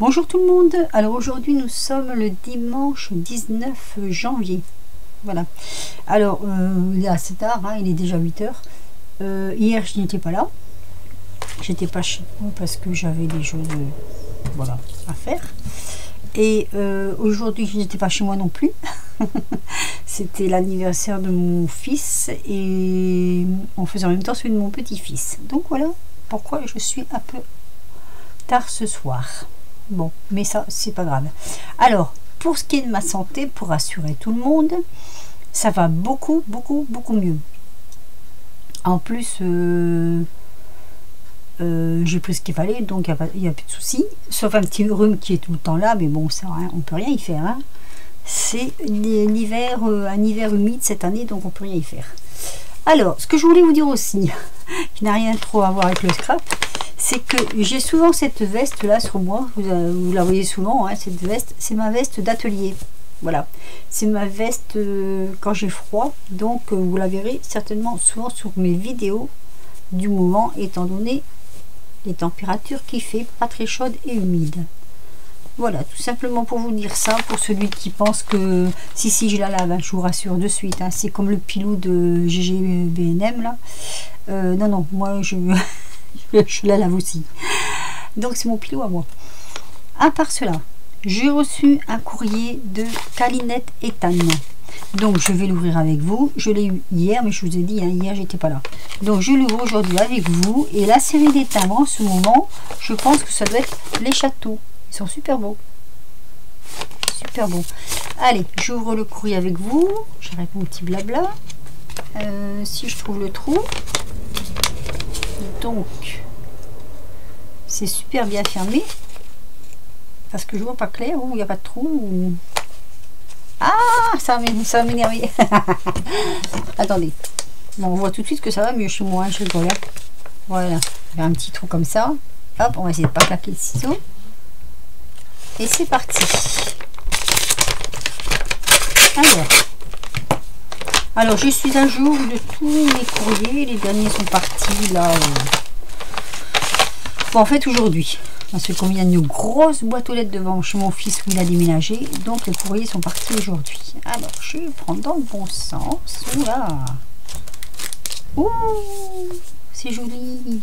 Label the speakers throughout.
Speaker 1: Bonjour tout le monde. Alors aujourd'hui nous sommes le dimanche 19 janvier. Voilà. Alors là c'est tard, hein, il est déjà 8 heures. Hier je n'étais pas là. J'étais pas chez moi parce que j'avais des choses voilà, à faire. Et aujourd'hui je n'étais pas chez moi non plus. C'était l'anniversaire de mon fils et on faisait en même temps celui de mon petit-fils. Donc voilà pourquoi je suis un peu tard ce soir. Bon, mais ça c'est pas grave. Alors pour ce qui est de ma santé, pour rassurer tout le monde, ça va beaucoup mieux. En plus j'ai pris ce qu'il fallait, donc il n'y a plus de soucis, sauf un petit rhume qui est tout le temps là, mais bon ça hein, on peut rien y faire, hein. C'est un hiver humide cette année, donc on peut rien y faire. Alors ce que je voulais vous dire aussi, qui n'a rien trop à voir avec le scrap, c'est que j'ai souvent cette veste là sur moi, vous la voyez souvent, hein, cette veste, c'est ma veste d'atelier. Voilà, c'est ma veste quand j'ai froid, donc vous la verrez certainement souvent sur mes vidéos du moment, étant donné les températures qui fait pas très chaude et humide. Voilà, tout simplement pour vous dire ça, pour celui qui pense que si je la lave, hein, je vous rassure de suite, hein, c'est comme le pilou de GGBNM là. Non, moi je la lave aussi. Donc c'est mon pilou à moi. À part cela, j'ai reçu un courrier de Calinette Ethan. Donc je vais l'ouvrir avec vous. Je l'ai eu hier, mais je vous ai dit, hein, hier j'étais pas là. Donc je l'ouvre aujourd'hui avec vous. Et la série des timbres en ce moment, je pense que ça doit être les châteaux. Ils sont super beaux. Super beaux. Allez, j'ouvre le courrier avec vous. J'arrête mon petit blabla. Si je trouve le trou. Donc, c'est super bien fermé. Parce que je vois pas clair. Ou il n'y a pas de trou. Ou... Ah, ça va m'énerver. Attendez. Bon, on voit tout de suite que ça va mieux chez moi. Je rigole. Voilà. Il y a un petit trou comme ça. Hop, on va essayer de pas claquer le ciseau. Et c'est parti. Alors, je suis à jour de tous mes courriers. Les derniers sont partis là. Bon, en fait, aujourd'hui. Parce que comme il y a une grosse boîte aux lettres devant chez mon fils où il a déménagé, donc les courriers sont partis aujourd'hui. Alors, je vais prendre dans le bon sens. Oula. Ouh, c'est joli.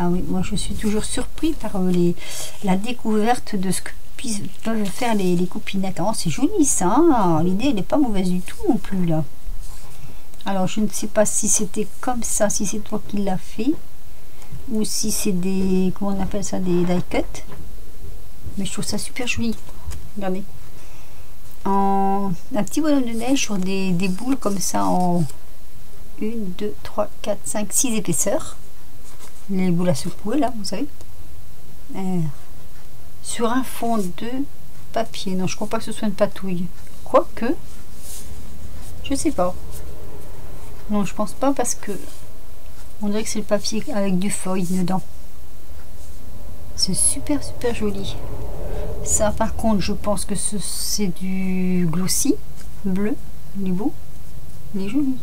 Speaker 1: Ah oui, moi je suis toujours surpris par la découverte de ce que peuvent faire les copinettes. Oh, c'est joli ça. L'idée, elle n'est pas mauvaise du tout non plus là. Alors, je ne sais pas si c'était comme ça, si c'est toi qui l'as fait. Ou si c'est des, comment on appelle ça, des die cut, mais je trouve ça super joli. Regardez, un petit bonhomme de neige sur des boules comme ça en 1, 2, 3, 4, 5, 6 épaisseurs, les boules à secouer là, vous savez, sur un fond de papier. Non, je crois pas que ce soit une patouille, quoique je sais pas, non je pense pas, parce que on dirait que c'est le papier avec du feuille dedans. C'est super joli. Ça par contre je pense que c'est du glossy bleu. Il est beau, il est joli.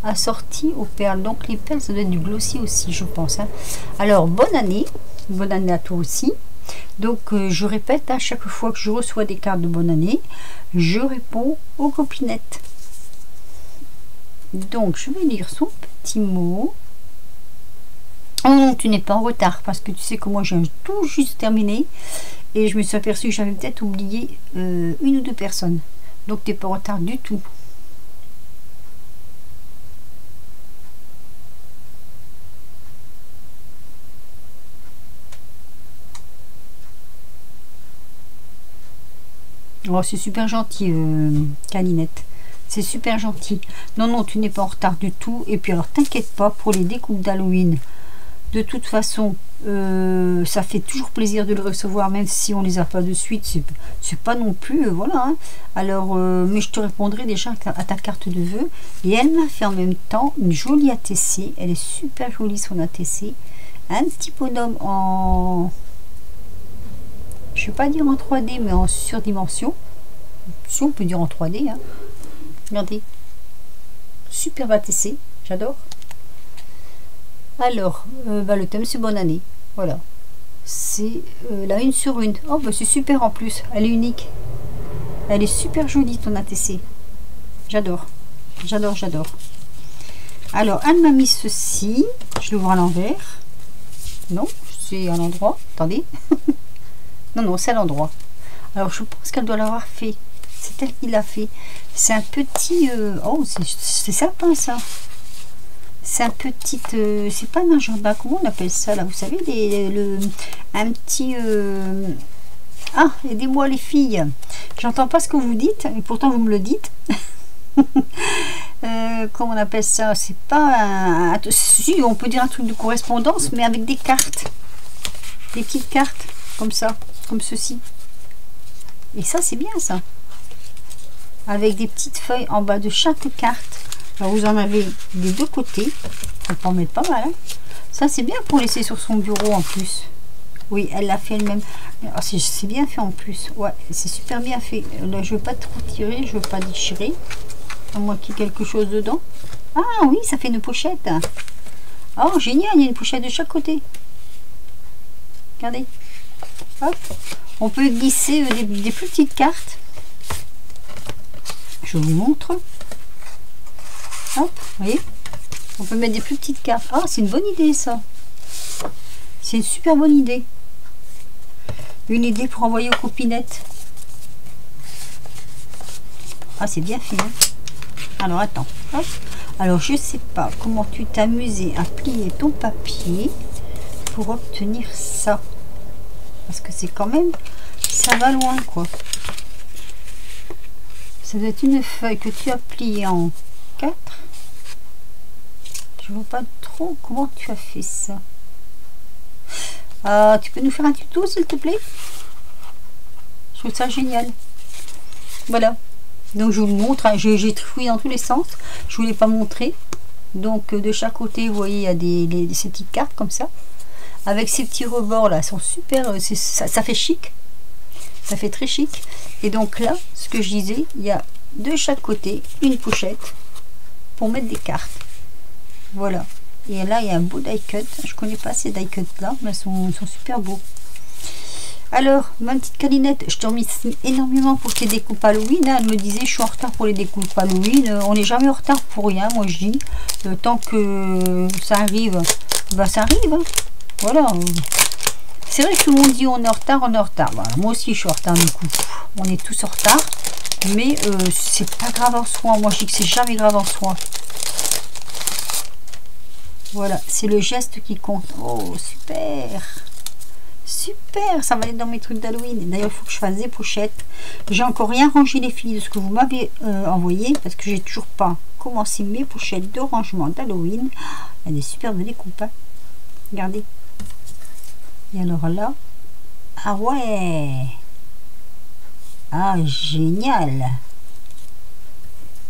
Speaker 1: Assorti aux perles. Donc les perles ça doit être du glossy aussi je pense, hein. Alors bonne année à toi aussi. Donc je répète, à chaque fois que je reçois des cartes de bonne année, je réponds aux copinettes. Donc je vais lire son petit mot. Oh non, tu n'es pas en retard, parce que tu sais que moi j'ai tout juste terminé et je me suis aperçue que j'avais peut-être oublié une ou deux personnes. Donc tu n'es pas en retard du tout. Oh, c'est super gentil, Calinette. C'est super gentil. Non, tu n'es pas en retard du tout. Et puis alors, t'inquiète pas pour les découpes d'Halloween. De toute façon, ça fait toujours plaisir de le recevoir, même si on les a pas de suite. C'est pas non plus, voilà. Hein. Alors, mais je te répondrai déjà à ta carte de vœux. Et elle m'a fait en même temps une jolie ATC. Elle est super jolie son ATC. Un petit bonhomme en... Je ne vais pas dire en 3D, mais en surdimension. Si on peut dire en 3D. Hein. Regardez. Super ATC. J'adore. Alors, le thème c'est bonne année. Voilà. C'est la 1/1. Oh bah c'est super en plus, elle est unique. Elle est super jolie ton ATC. J'adore. J'adore, j'adore. Alors, elle m'a mis ceci. Je l'ouvre à l'envers. Non, c'est à l'endroit. Attendez. Non, non, c'est à l'endroit. Alors, je pense qu'elle doit l'avoir fait. C'est elle qui l'a fait. C'est un petit... oh, c'est sympa, ça. C'est un petit... c'est pas un agenda. Comment on appelle ça, là? Vous savez, un petit... Ah, aidez-moi, les filles. J'entends pas ce que vous dites, et pourtant, vous me le dites. Comment on appelle ça? C'est pas si on peut dire un truc de correspondance, mais avec des cartes, des petites cartes comme ça, comme ceci. Et ça c'est bien ça, avec des petites feuilles en bas de chaque carte. Alors vous en avez des deux côtés, on peut en mettre pas mal, hein. Ça c'est bien pour laisser sur son bureau en plus. Oui, elle l'a fait elle-même. C'est bien fait en plus. Ouais, c'est super bien fait. Là, je veux pas trop tirer, je veux pas déchirer. À moins qu'il y ait quelque chose dedans. Ah oui, ça fait une pochette. Oh, génial, il y a une pochette de chaque côté. Regardez. Hop. On peut glisser des plus petites cartes. Je vous montre. Hop, vous voyez. On peut mettre des plus petites cartes. Ah, c'est une bonne idée ça. C'est une super bonne idée. Une idée pour envoyer aux copinettes. Ah, c'est bien fait. Hein. Alors, attends. Hop. Alors, je sais pas comment tu t'es amusé à plier ton papier pour obtenir ça. Parce que c'est quand même... Ça va loin, quoi. Ça doit être une feuille que tu as pliée en 4. Je vois pas trop comment tu as fait ça. Tu peux nous faire un tuto s'il te plaît? Je trouve ça génial. Voilà. Donc je vous le montre. Hein. J'ai trifouillé dans tous les sens. Je ne vous l'ai pas montré. Donc de chaque côté, vous voyez, il y a ces petites cartes comme ça. Avec ces petits rebords là, sont super. Ça fait chic. Ça fait très chic. Et donc là, ce que je disais, il y a de chaque côté une pochette pour mettre des cartes. Voilà. Et là, il y a un beau die cut. Je connais pas ces die cuts là, mais ils sont super beaux. Alors, ma petite Calinette, je te remercie énormément pour tes découpes Halloween. Elle me disait, je suis en retard pour les découpes Halloween. On n'est jamais en retard pour rien, moi je dis. Tant que ça arrive, ben ça arrive. Hein. Voilà. C'est vrai que tout le monde dit on est en retard, on est en retard. Voilà. Moi aussi, je suis en retard du coup. On est tous en retard. Mais c'est pas grave en soi. Moi, je dis que c'est jamais grave en soi. Voilà, c'est le geste qui compte. Oh, super! Super! Ça va aller dans mes trucs d'Halloween. D'ailleurs, il faut que je fasse des pochettes. J'ai encore rien rangé, les filles, de ce que vous m'avez envoyé, parce que j'ai toujours pas commencé mes pochettes de rangement d'Halloween. Il y a des superbes découpes. Hein. Regardez. Et alors là, ah ouais! Ah, génial!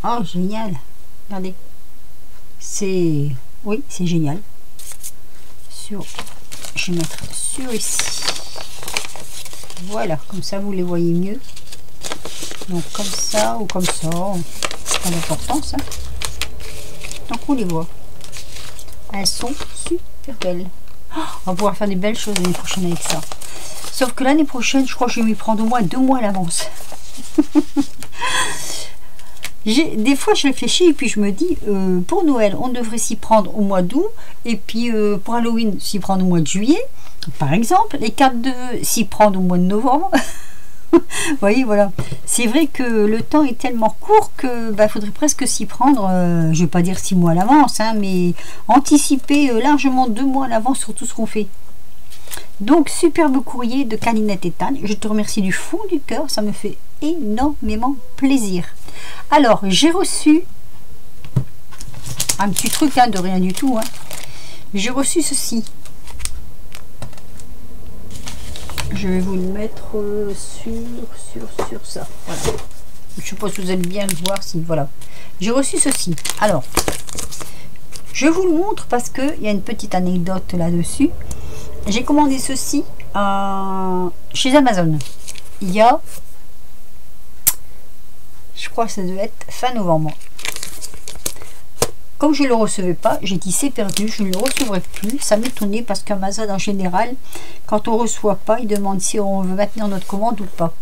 Speaker 1: Oh, génial! Regardez. C'est... Oui, c'est génial. Je vais mettre sur ici. Voilà, comme ça vous les voyez mieux. Donc comme ça ou comme ça. C'est pas d'importance. Hein. Donc on les voit. Elles sont super belles. Oh, on va pouvoir faire des belles choses l'année prochaine avec ça. Sauf que l'année prochaine, je crois que je vais m'y prendre au moins 2 mois à l'avance. Des fois je réfléchis et puis je me dis pour Noël on devrait s'y prendre au mois d'août et puis pour Halloween s'y prendre au mois de juillet par exemple, les cartes de s'y prendre au mois de novembre. Vous voyez, voilà, c'est vrai que le temps est tellement court que faudrait presque s'y prendre, je vais pas dire 6 mois à l'avance, hein, mais anticiper largement 2 mois à l'avance sur tout ce qu'on fait. Donc superbe courrier de Calinette et Tane, je te remercie du fond du cœur, ça me fait énormément plaisir. Alors j'ai reçu un petit truc hein, de rien du tout, hein. J'ai reçu ceci, je vais vous le mettre sur ça, voilà. Je suppose que vous allez bien le voir, si voilà, j'ai reçu ceci. Alors je vous le montre parce que il y a une petite anecdote là dessus. J'ai commandé ceci chez Amazon. Il y a, je crois que ça devait être fin novembre. comme je ne le recevais pas, j'ai dit c'est perdu, je ne le recevrai plus. Ça m'étonnait parce qu'Amazon en général, quand on ne reçoit pas, il demande si on veut maintenir notre commande ou pas.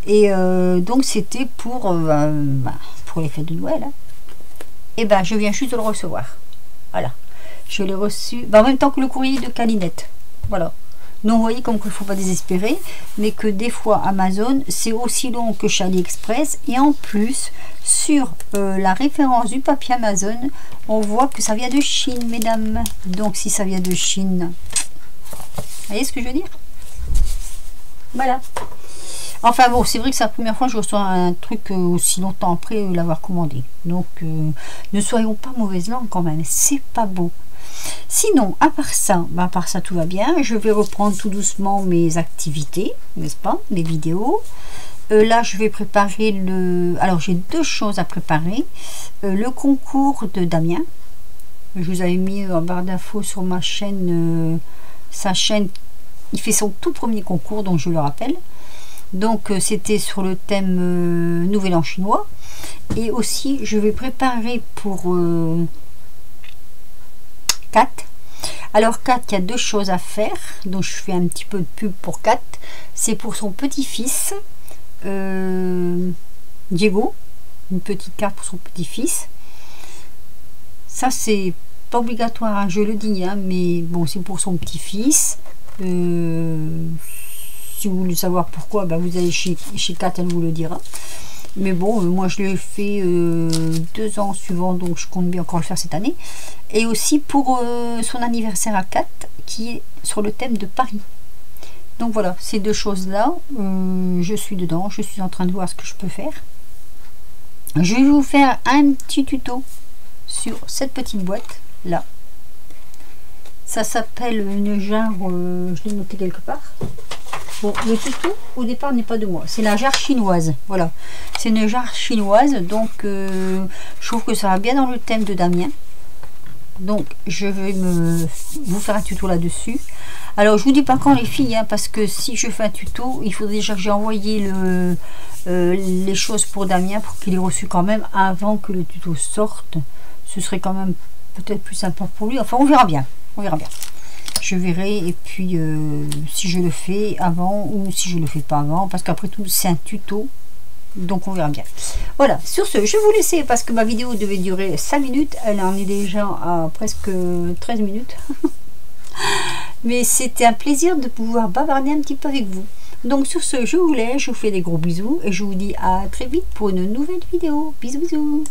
Speaker 1: Et donc c'était pour les fêtes de Noël. Hein. Et ben je viens juste de le recevoir. Voilà. Je l'ai reçu en même temps que le courrier de Calinette. Voilà. Donc vous voyez comme qu'il ne faut pas désespérer, mais que des fois Amazon c'est aussi long que chez AliExpress, et en plus sur la référence du papier Amazon on voit que ça vient de Chine, mesdames. Donc si ça vient de Chine, vous voyez ce que je veux dire? Voilà. Enfin bon, c'est vrai que c'est la première fois que je reçois un truc aussi longtemps après l'avoir commandé. Donc ne soyons pas mauvaise langue quand même, c'est pas beau. Sinon, à part ça, tout va bien. Je vais reprendre tout doucement mes activités, n'est-ce pas, mes vidéos. Là, je vais préparer le... Alors, j'ai deux choses à préparer. Le concours de Damien. Je vous avais mis en barre d'infos sur ma chaîne, sa chaîne. Il fait son tout premier concours, donc je le rappelle. Donc, c'était sur le thème Nouvel An chinois. Et aussi, je vais préparer pour... Kat. Alors Kat, il y a deux choses à faire, donc je fais un petit peu de pub pour Kat. C'est pour son petit-fils Diego, une petite carte pour son petit-fils. Ça c'est pas obligatoire, hein, je le dis, hein, mais bon, c'est pour son petit-fils. Si vous voulez savoir pourquoi, ben, vous allez chez Kat, elle vous le dira. Mais bon, moi je l'ai fait 2 ans suivants, donc je compte bien encore le faire cette année. Et aussi pour son anniversaire à 4, qui est sur le thème de Paris. Donc voilà, ces deux choses-là, je suis dedans, je suis en train de voir ce que je peux faire. Je vais vous faire un petit tuto sur cette petite boîte là. Ça s'appelle une jarre, je l'ai noté quelque part. Bon, le tuto au départ n'est pas de moi, c'est la jarre chinoise. Voilà, c'est une jarre chinoise, donc je trouve que ça va bien dans le thème de Damien. Donc je vais vous faire un tuto là-dessus. Alors je vous dis pas quand les filles, hein, parce que si je fais un tuto, il faut déjà que j'ai envoyé les choses pour Damien pour qu'il ait reçu quand même avant que le tuto sorte. Ce serait quand même peut-être plus sympa pour lui. Enfin on verra bien, on verra bien. Je verrai, et puis si je le fais avant ou si je le fais pas avant, parce qu'après tout c'est un tuto, donc on verra bien. Voilà, sur ce je vais vous laisser parce que ma vidéo devait durer 5 minutes, elle en est déjà à presque 13 minutes. Mais c'était un plaisir de pouvoir bavarder un petit peu avec vous. Donc sur ce je vous laisse, je vous fais des gros bisous et je vous dis à très vite pour une nouvelle vidéo. Bisous bisous.